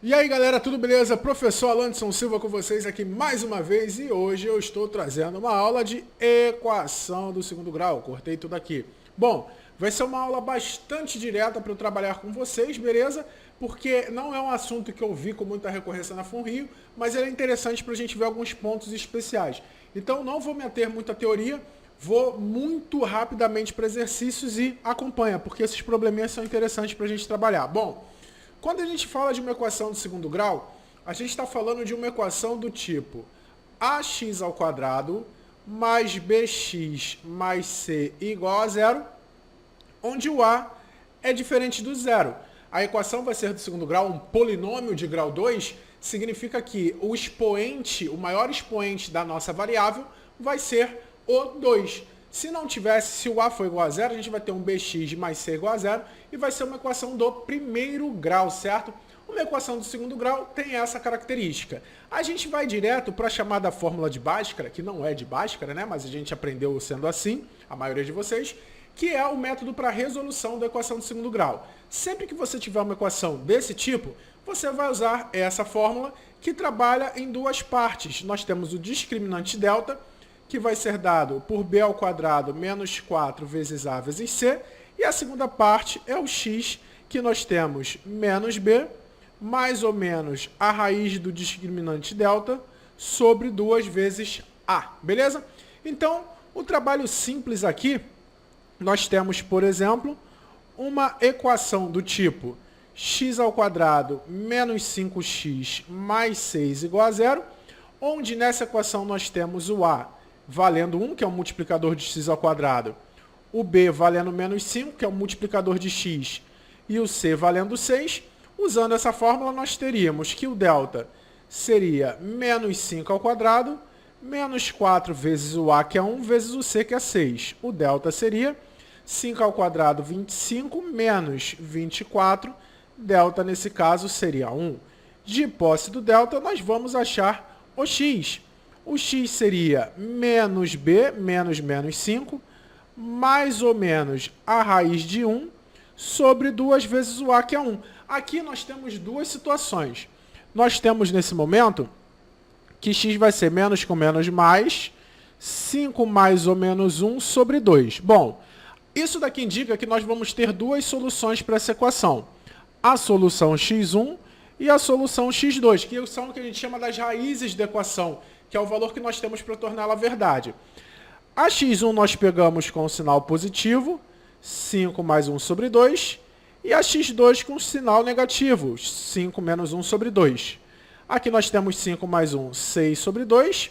E aí galera, tudo beleza? Professor Alanson Silva com vocês aqui mais uma vez e hoje eu estou trazendo uma aula de equação do segundo grau, cortei tudo aqui. Bom, vai ser uma aula bastante direta para eu trabalhar com vocês, beleza? Porque não é um assunto que eu vi com muita recorrência na FUNRIO, mas ele é interessante para a gente ver alguns pontos especiais. Então não vou me ater muito à teoria, vou muito rapidamente para exercícios e acompanha, porque esses probleminhas são interessantes para a gente trabalhar. Bom, quando a gente fala de uma equação do segundo grau, a gente está falando de uma equação do tipo ax ao quadrado mais bx mais c igual a zero, onde o a é diferente do zero. A equação vai ser do segundo grau um polinômio de grau 2, significa que o expoente, o maior expoente da nossa variável, vai ser o 2. Se não tivesse, se o a for igual a zero, a gente vai ter um bx mais c igual a zero e vai ser uma equação do primeiro grau, certo? Uma equação do segundo grau tem essa característica. A gente vai direto para a chamada fórmula de Bhaskara, que não é de Bhaskara, né? Mas a gente aprendeu sendo assim, a maioria de vocês, que é o método para resolução da equação do segundo grau. Sempre que você tiver uma equação desse tipo, você vai usar essa fórmula que trabalha em duas partes. Nós temos o discriminante delta, que vai ser dado por b ao quadrado menos 4 vezes a vezes c, e a segunda parte é o x, que nós temos menos b, mais ou menos a raiz do discriminante delta, sobre 2 vezes a, beleza? Então, o trabalho simples aqui, nós temos, por exemplo, uma equação do tipo x ao quadrado menos 5x mais 6 igual a zero, onde nessa equação nós temos o a valendo 1, que é o multiplicador de x ao quadrado, o b valendo menos 5, que é o multiplicador de x, e o c valendo 6. Usando essa fórmula, nós teríamos que o delta seria menos 5 ao quadrado, menos 4 vezes o a, que é 1, vezes o c, que é 6. O delta seria 5 ao quadrado, 25, menos 24, delta nesse caso seria 1. De posse do delta, nós vamos achar o x. O x seria menos b, menos 5, mais ou menos a raiz de 1, sobre 2 vezes o a, que é 1. Aqui nós temos duas situações. Nós temos nesse momento que x vai ser menos com menos mais, 5 mais ou menos 1 sobre 2. Bom, isso daqui indica que nós vamos ter duas soluções para essa equação. A solução x1 e a solução x2, que são o que a gente chama das raízes da equação, que é o valor que nós temos para torná-la verdade. A x1 nós pegamos com o sinal positivo, 5 mais 1 sobre 2, e a x2 com o sinal negativo, 5 menos 1 sobre 2. Aqui nós temos 5 mais 1, 6 sobre 2,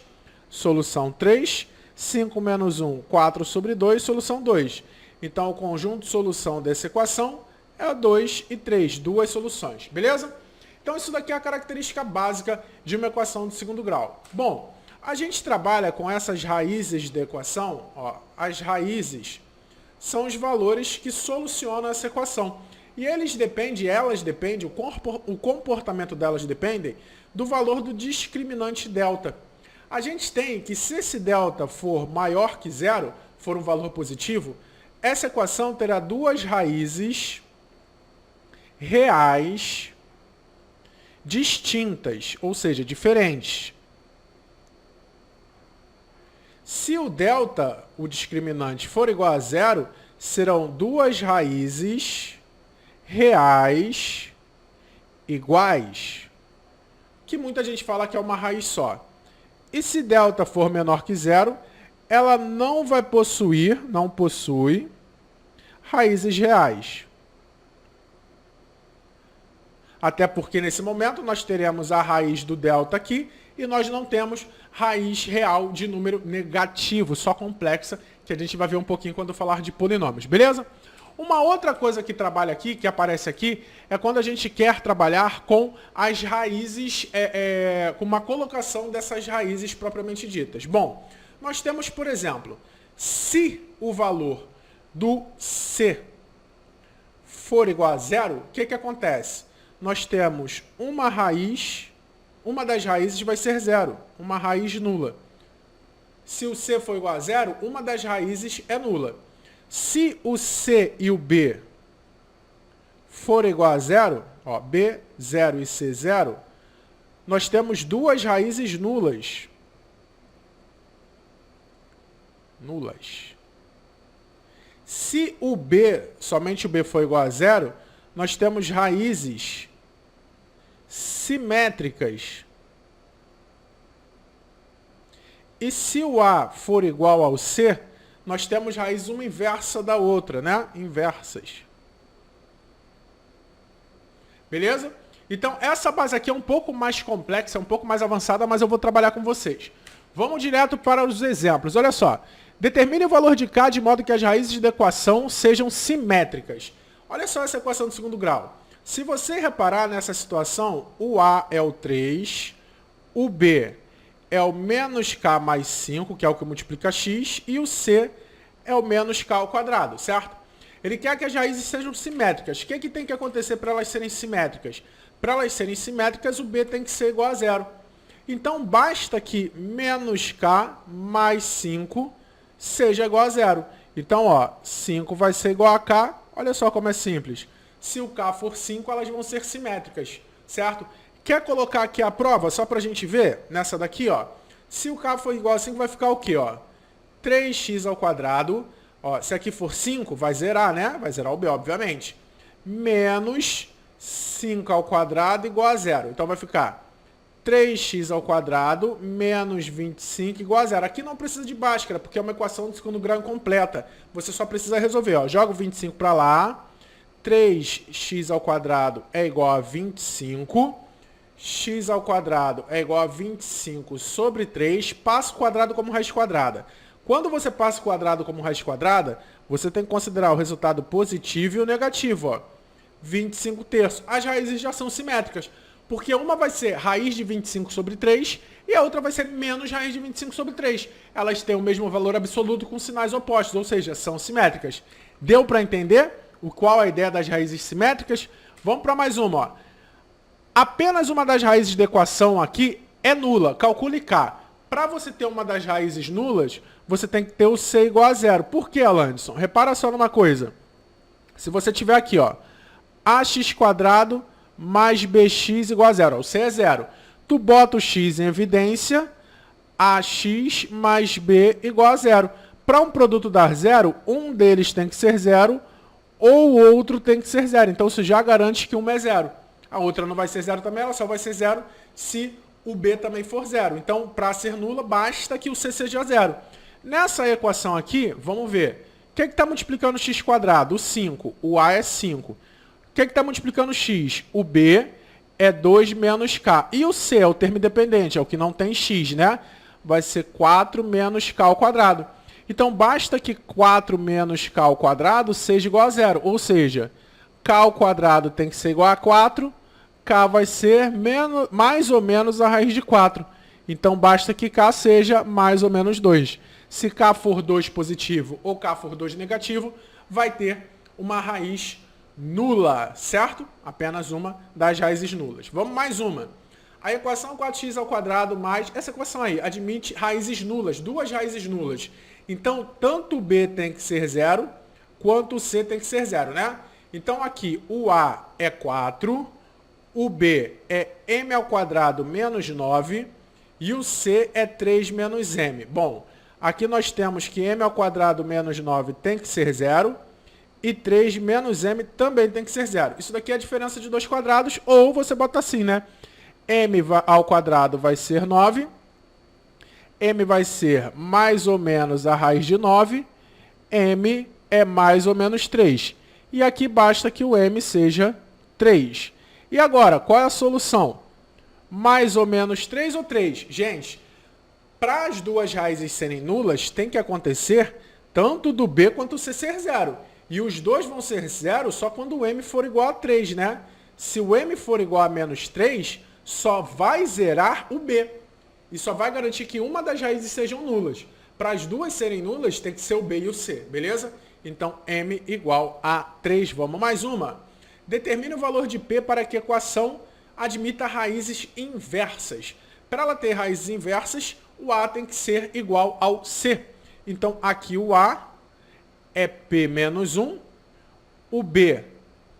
solução 3, 5 menos 1, 4 sobre 2, solução 2. Então, o conjunto de solução dessa equação é 2 e 3, duas soluções, beleza? Então, isso daqui é a característica básica de uma equação de segundo grau. Bom, a gente trabalha com essas raízes da equação. Ó, as raízes são os valores que solucionam essa equação. E elas dependem, o comportamento delas depende do valor do discriminante delta. A gente tem que, se esse delta for maior que zero, for um valor positivo, essa equação terá duas raízes reais distintas, ou seja, diferentes. Se o delta, o discriminante, for igual a zero, serão duas raízes reais iguais, que muita gente fala que é uma raiz só. E se delta for menor que zero, ela não possui raízes reais. Até porque, nesse momento, nós teremos a raiz do delta aqui e nós não temos raiz real de número negativo, só complexa, que a gente vai ver um pouquinho quando falar de polinômios, beleza? Uma outra coisa que trabalha aqui, que aparece aqui, é quando a gente quer trabalhar com as raízes, com uma colocação dessas raízes propriamente ditas. Bom, nós temos, por exemplo, se o valor do c for igual a zero, o que acontece? Nós temos uma das raízes vai ser zero, uma raiz nula. Se o c for igual a zero, uma das raízes é nula. Se o c e o b for igual a zero, ó, B0 e C0, nós temos duas raízes nulas. Se o B, somente o B for igual a zero, nós temos raízes simétricas. E se o A for igual ao C, nós temos raiz uma inversa da outra, né? Inversas. Beleza? Então, essa base aqui é um pouco mais complexa, um pouco mais avançada, mas eu vou trabalhar com vocês. Vamos direto para os exemplos. Olha só. Determine o valor de K de modo que as raízes da equação sejam simétricas. Olha só essa equação do segundo grau. Se você reparar nessa situação, o A é o 3, o B é o menos K mais 5, que é o que multiplica X, e o C é o menos K ao quadrado, certo? Ele quer que as raízes sejam simétricas. O que é que tem que acontecer para elas serem simétricas? Para elas serem simétricas, o B tem que ser igual a zero. Então, basta que menos K mais 5 seja igual a zero. Então, ó, 5 vai ser igual a K. Olha só como é simples. Se o K for 5, elas vão ser simétricas, certo? Quer colocar aqui a prova, só para a gente ver? Nessa daqui, ó. Se o K for igual a 5, vai ficar o quê, ó? 3x ao quadrado. Ó, se aqui for 5, vai zerar, né? Vai zerar o B, obviamente. Menos 5 ao quadrado igual a zero. Então, vai ficar 3x ao quadrado menos 25 igual a zero. Aqui não precisa de Bhaskara, porque é uma equação de segundo grau incompleta. Você só precisa resolver. Ó. Joga o 25 para lá. 3x ao quadrado é igual a 25. X ao quadrado é igual a 25 sobre 3. Passa o quadrado como raiz quadrada. Quando você passa o quadrado como raiz quadrada, você tem que considerar o resultado positivo e o negativo. Ó. 25 terços. As raízes já são simétricas. Porque uma vai ser raiz de 25 sobre 3 e a outra vai ser menos raiz de 25 sobre 3. Elas têm o mesmo valor absoluto com sinais opostos, ou seja, são simétricas. Deu para entender qual a ideia das raízes simétricas? Vamos para mais uma. Ó. Apenas uma das raízes da equação aqui é nula. Calcule K. Para você ter uma das raízes nulas, você tem que ter o C igual a zero. Por que, Alanson? Repara só numa coisa. Se você tiver aqui, ó, AX quadrado mais bx igual a zero. O C é zero. Tu bota o x em evidência, ax mais b igual a zero. Para um produto dar zero, um deles tem que ser zero ou o outro tem que ser zero. Então, isso já garante que uma é zero. A outra não vai ser zero também, ela só vai ser zero se o b também for zero. Então, para ser nula, basta que o c seja zero. Nessa equação aqui, vamos ver. O que está multiplicando o x quadrado? O 5. O a é 5. O que está multiplicando x? O b é 2 menos k. E o c é o termo independente, é o que não tem x, né? Vai ser 4 menos k ao quadrado. Então, basta que 4 menos k ao quadrado seja igual a zero. Ou seja, k ao quadrado tem que ser igual a 4, k vai ser mais ou menos a raiz de 4. Então, basta que k seja mais ou menos 2. Se k for 2 positivo ou k for 2 negativo, vai ter uma raiz nula, certo? Apenas uma das raízes nulas. Vamos mais uma. A equação 4x ao quadrado mais... Essa equação aí admite raízes nulas, duas raízes nulas. Então, tanto o b tem que ser zero, quanto o c tem que ser zero, né? Então, aqui, o a é 4, o b é m ao quadrado menos 9 e o c é 3 menos m. Bom, aqui nós temos que m ao quadrado menos 9 tem que ser zero, e 3 menos m também tem que ser zero. Isso daqui é a diferença de dois quadrados, ou você bota assim, né? M ao quadrado vai ser 9, m vai ser mais ou menos a raiz de 9, m é mais ou menos 3. E aqui basta que o m seja 3. E agora, qual é a solução? Mais ou menos 3 ou 3? Gente, para as duas raízes serem nulas, tem que acontecer tanto do b quanto o c ser zero. E os dois vão ser zero só quando o m for igual a 3, né? Se o m for igual a menos 3, só vai zerar o b. E só vai garantir que uma das raízes sejam nulas. Para as duas serem nulas, tem que ser o b e o c, beleza? Então, m igual a 3. Vamos mais uma. Determine o valor de p para que a equação admita raízes inversas. Para ela ter raízes inversas, o a tem que ser igual ao c. Então, aqui o a é p menos 1, o b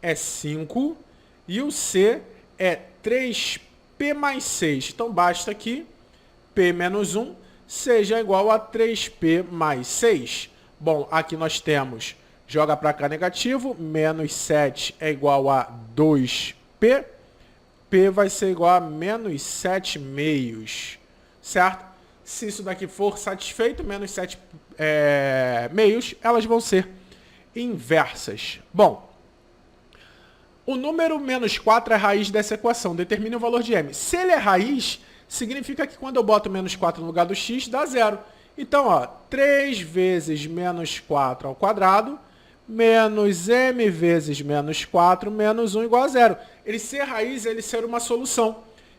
é 5 E o C é 3P mais 6. Então, basta que P menos 1 seja igual a 3P mais 6. Bom, aqui nós temos, joga para cá negativo, menos 7 é igual a 2P. P vai ser igual a menos 7 meios, certo? Se isso daqui for satisfeito, menos 7 meios, elas vão ser inversas. Bom, o número menos 4 é a raiz dessa equação. Determine o valor de m. Se ele é raiz, significa que quando eu boto menos 4 no lugar do x, dá zero. Então, ó, 3 vezes menos 4 ao quadrado, menos m vezes menos 4, menos 1 igual a zero. Ele ser raiz, ele ser uma solução.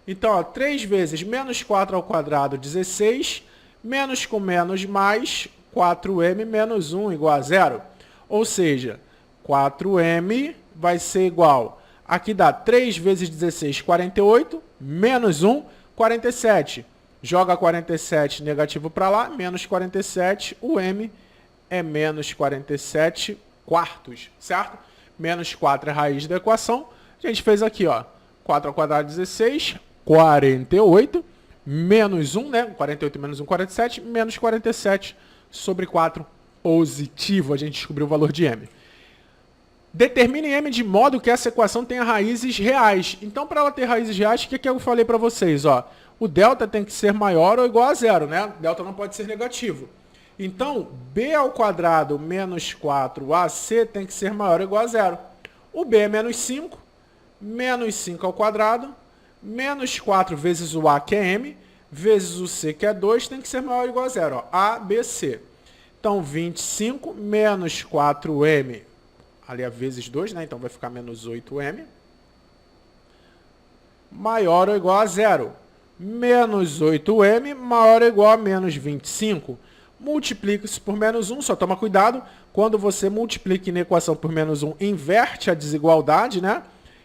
Então, ó, 3 vezes menos 4 ao quadrado, 16, menos com menos mais, 4m menos 1 igual a zero. Ou seja, 4m vai ser igual, aqui dá 3 vezes 16, 48, menos 1, 47. Joga 47 negativo para lá, menos 47, o m é menos 47 quartos, certo? Menos 4 é a raiz da equação. A gente fez aqui, ó, 4 ao quadrado, 16, 48, menos 1, né? 48 menos 1, 47, menos 47 sobre 4, positivo. A gente descobriu o valor de m. Determine m de modo que essa equação tenha raízes reais. Então, para ela ter raízes reais, o que eu falei para vocês? Ó, o delta tem que ser maior ou igual a zero, né? Delta não pode ser negativo. Então, b ao quadrado menos 4ac tem que ser maior ou igual a zero. O b é menos 5 ao quadrado, menos 4 vezes o a, que é m, vezes o c, que é 2, tem que ser maior ou igual a zero. Ó, a, b, c. Então, 25 menos 4m, ali é vezes 2, né? Então vai ficar menos 8m, maior ou igual a zero. Menos 8m maior ou igual a menos 25. Multiplica isso por menos 1, só toma cuidado. Quando você multiplica na equação por menos 1, inverte a desigualdade, né?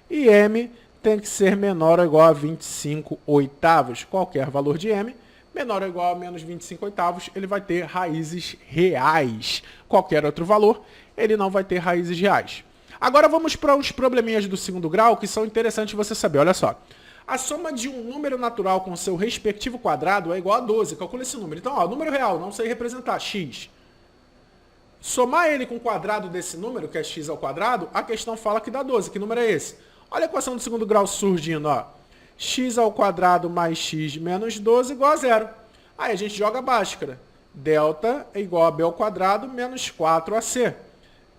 E m tem que ser menor ou igual a 25 oitavos. Qualquer valor de m, menor ou igual a menos 25 oitavos, ele vai ter raízes reais. Qualquer outro valor, ele não vai ter raízes reais. Agora vamos para os probleminhas do segundo grau, que são interessantes você saber. Olha só. A soma de um número natural com seu respectivo quadrado é igual a 12. Calcula esse número. Então, ó, número real, não sei representar, x. Somar ele com o quadrado desse número, que é x ao quadrado, a questão fala que dá 12. Que número é esse? Olha a equação do segundo grau surgindo, ó. X ao quadrado mais x menos 12 igual a zero. Aí a gente joga a Bhaskara. Delta é igual a b ao quadrado menos 4ac.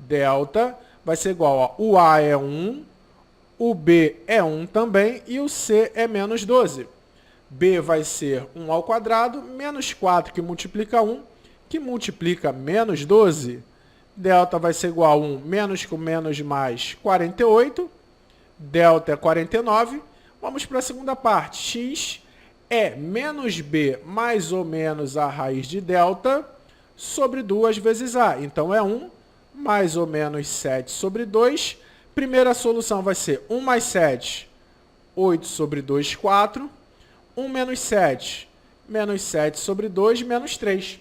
Delta vai ser igual a o a é 1, o b é 1 também e o c é menos 12. b vai ser 1 ao quadrado menos 4 que multiplica 1, que multiplica menos 12. Delta vai ser igual a 1 menos com menos mais 48. Delta é 49. Vamos para a segunda parte. X é menos b mais ou menos a raiz de delta sobre 2 vezes a. Então, é 1 mais ou menos 7 sobre 2. Primeira solução vai ser 1 mais 7, 8 sobre 2, 4. 1 menos 7, menos 7 sobre 2, menos 3.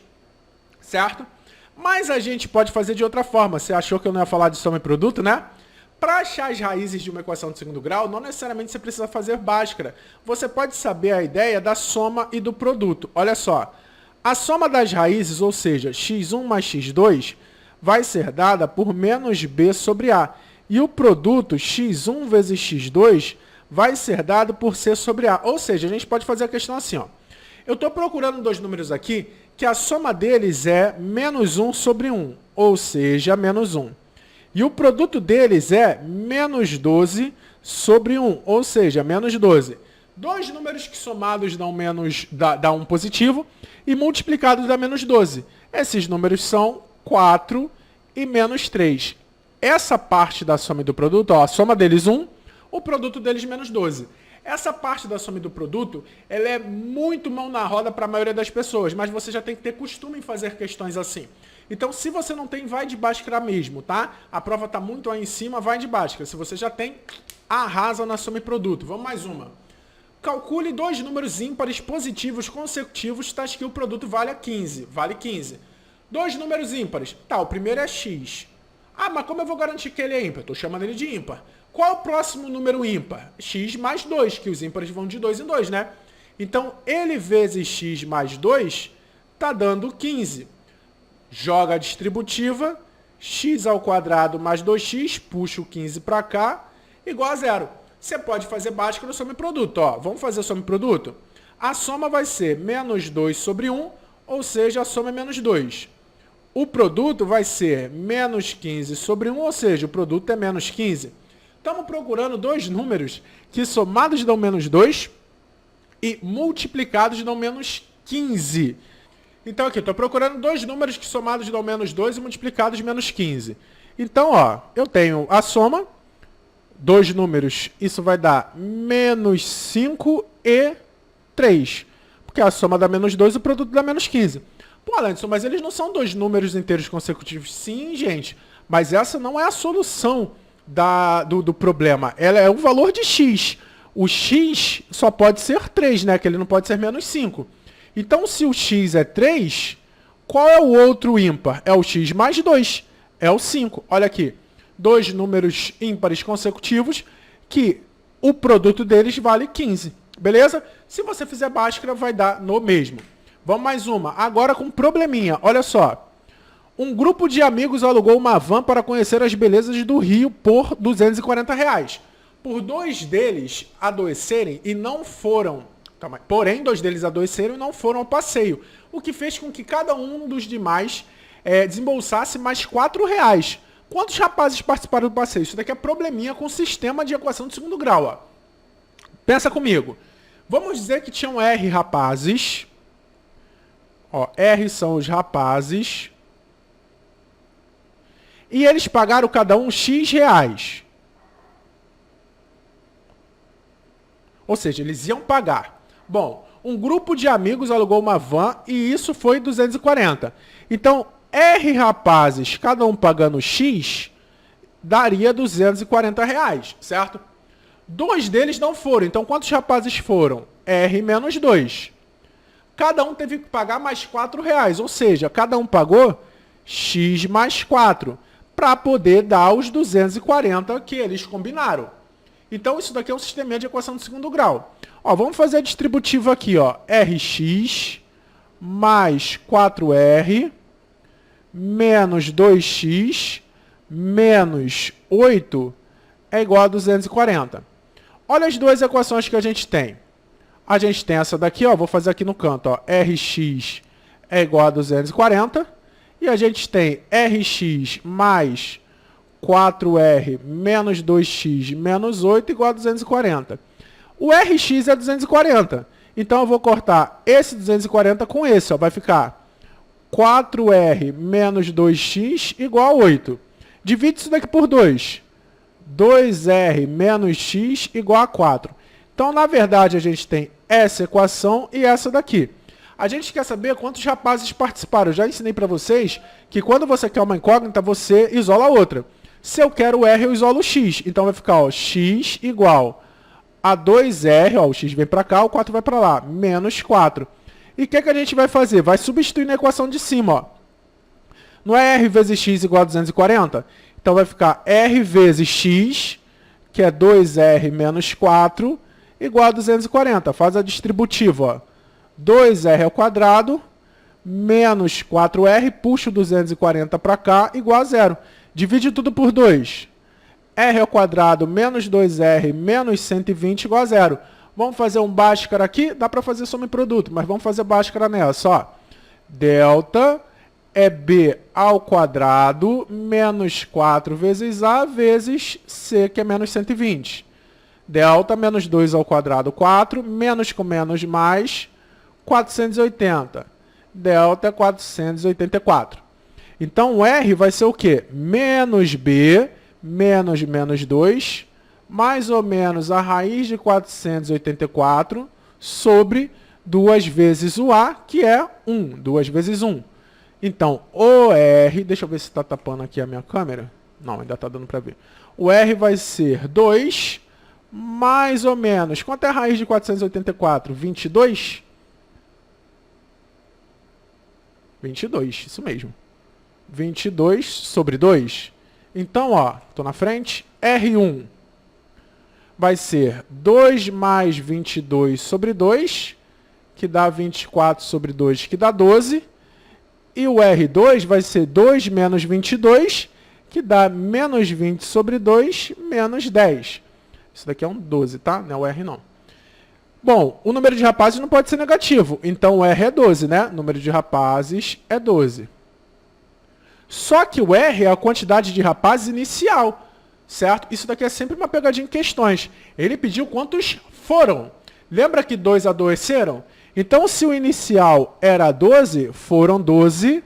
Certo? Mas a gente pode fazer de outra forma. Você achou que eu não ia falar de soma e produto, né? Para achar as raízes de uma equação de segundo grau, não necessariamente você precisa fazer Bhaskara. Você pode saber a ideia da soma e do produto. Olha só. A soma das raízes, ou seja, x1 mais x2, vai ser dada por menos b sobre a. E o produto x1 vezes x2 vai ser dado por c sobre a. Ou seja, a gente pode fazer a questão assim, ó. Eu estou procurando dois números aqui que a soma deles é menos 1 sobre 1, ou seja, menos 1. E o produto deles é menos 12 sobre 1, ou seja, menos 12. Dois números que somados dá um positivo e multiplicados dá menos 12. Esses números são 4 e menos 3. Essa parte da soma e do produto, ó, a soma deles 1, o produto deles menos 12. Essa parte da soma e do produto, ela é muito mão na roda para a maioria das pessoas, mas você já tem que ter costume em fazer questões assim. Então, se você não tem, vai de Bhaskara mesmo, tá? A prova está muito aí em cima, vai de Bhaskara. Se você já tem, arrasa na soma e produto. Vamos mais uma. Calcule dois números ímpares positivos consecutivos, tais que o produto vale 15. Vale 15. Dois números ímpares. Tá, o primeiro é x. Ah, mas como eu vou garantir que ele é ímpar? Estou chamando ele de ímpar. Qual é o próximo número ímpar? X mais 2, que os ímpares vão de 2 em 2, né? Então, ele vezes x mais 2 está dando 15. Joga a distributiva, x ao quadrado mais 2x, puxa o 15 para cá, igual a zero. Você pode fazer básico no somaproduto. Ó, vamos fazer o somaproduto? A soma vai ser menos 2 sobre 1, ou seja, a soma é menos 2. O produto vai ser menos 15 sobre 1, ou seja, o produto é menos 15. Estamos procurando dois números que somados dão menos 2 e multiplicados dão menos 15. Então aqui, estou procurando dois números que somados dão menos 2 e multiplicados menos 15. Então, ó, eu tenho a soma, dois números, isso vai dar menos 5 e 3. Porque a soma dá menos 2 e o produto dá menos 15. Pô, Alanson, mas eles não são dois números inteiros consecutivos. Sim, gente, mas essa não é a solução do problema. Ela é o valor de x. O x só pode ser 3, né? Que ele não pode ser menos 5. Então, se o x é 3, qual é o outro ímpar? É o x mais 2. É o 5. Olha aqui. Dois números ímpares consecutivos que o produto deles vale 15. Beleza? Se você fizer Bhaskara, vai dar no mesmo. Vamos mais uma. Agora com um probleminha. Olha só. Um grupo de amigos alugou uma van para conhecer as belezas do Rio por R$240. Por dois deles adoecerem e não foram... Porém, dois deles adoeceram e não foram ao passeio, o que fez com que cada um dos demais desembolsasse mais R$4. Quantos rapazes participaram do passeio? Isso daqui é probleminha com o sistema de equação de segundo grau. Ó. Pensa comigo. Vamos dizer que tinham R rapazes. Ó, R são os rapazes. E eles pagaram cada um X reais. Ou seja, eles iam pagar. Bom, um grupo de amigos alugou uma van e isso foi 240. Então, R rapazes, cada um pagando X, daria R$240, certo? Dois deles não foram. Então, quantos rapazes foram? R menos 2. Cada um teve que pagar mais R$4. Ou seja, cada um pagou X mais 4 para poder dar os 240 que eles combinaram. Então, isso daqui é um sistema de equação de segundo grau. Ó, vamos fazer a distributiva aqui. Ó. Rx mais 4R menos 2x menos 8 é igual a 240. Olha as duas equações que a gente tem. A gente tem essa daqui, ó, vou fazer aqui no canto. Ó, Rx é igual a 240. E a gente tem Rx mais 4R menos 2x menos 8 igual a 240. O Rx é 240. Então, eu vou cortar esse 240 com esse. Ó, vai ficar 4R menos 2x igual a 8. Divide isso daqui por 2. 2R menos x igual a 4. Então, na verdade, a gente tem essa equação e essa daqui. A gente quer saber quantos rapazes participaram. Eu já ensinei para vocês que quando você quer uma incógnita, você isola a outra. Se eu quero o R, eu isolo o x. Então, vai ficar ó, x igual a 2R, ó, o x vem para cá, o 4 vai para lá, menos 4. E o que a gente vai fazer? Vai substituir na equação de cima. Ó. Não é R vezes x igual a 240? Então, vai ficar R vezes x, que é 2R menos 4, igual a 240. Faz a distributiva. Ó. 2R ao quadrado, menos 4R, puxa o 240 para cá, igual a zero. Divide tudo por 2. R ao quadrado menos 2R menos 120 igual a zero. Vamos fazer um Bhaskara aqui? Dá para fazer soma em produto, mas vamos fazer Bhaskara nessa. Ó. Delta é B ao quadrado menos 4 vezes A vezes C, que é menos 120. Delta menos 2 ao quadrado, 4, menos com menos mais, 480. Delta é 484. Então, o R vai ser o quê? Menos B, menos menos 2, mais ou menos a raiz de 484 sobre 2 vezes o A, que é 1. 2 vezes 1. Então, o R... Deixa eu ver se está tapando aqui a minha câmera. Não, ainda está dando para ver. O R vai ser 2, mais ou menos... Quanto é a raiz de 484? 22? 22, isso mesmo. 22 sobre 2. Então, ó, estou na frente. R1 vai ser 2 mais 22 sobre 2, que dá 24 sobre 2, que dá 12. E o R2 vai ser 2 menos 22, que dá menos 20 sobre 2, menos 10. Isso daqui é um 12, tá? Não é o R, não. Bom, o número de rapazes não pode ser negativo, então o R é 12, né? O número de rapazes é 12. Só que o R é a quantidade de rapazes inicial, certo? Isso daqui é sempre uma pegadinha em questões. Ele pediu quantos foram. Lembra que 2 adoeceram? Então, se o inicial era 12, foram 12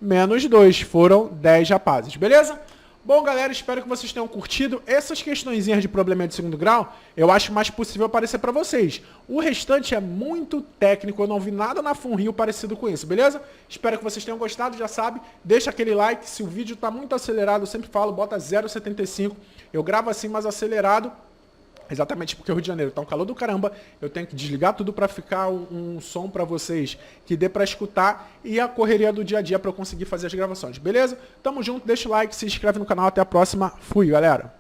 menos 2, foram 10 rapazes, beleza? Bom, galera, espero que vocês tenham curtido. Essas questõezinhas de probleminha de segundo grau, eu acho mais possível aparecer para vocês. O restante é muito técnico, eu não vi nada na Funrio parecido com isso, beleza? Espero que vocês tenham gostado, já sabe, deixa aquele like. Se o vídeo está muito acelerado, eu sempre falo, bota 0,75. Eu gravo assim mais acelerado, exatamente porque o Rio de Janeiro tá um calor do caramba, eu tenho que desligar tudo para ficar um som para vocês que dê para escutar e a correria do dia a dia para eu conseguir fazer as gravações, beleza? Tamo junto, deixa o like, se inscreve no canal, até a próxima. Fui, galera!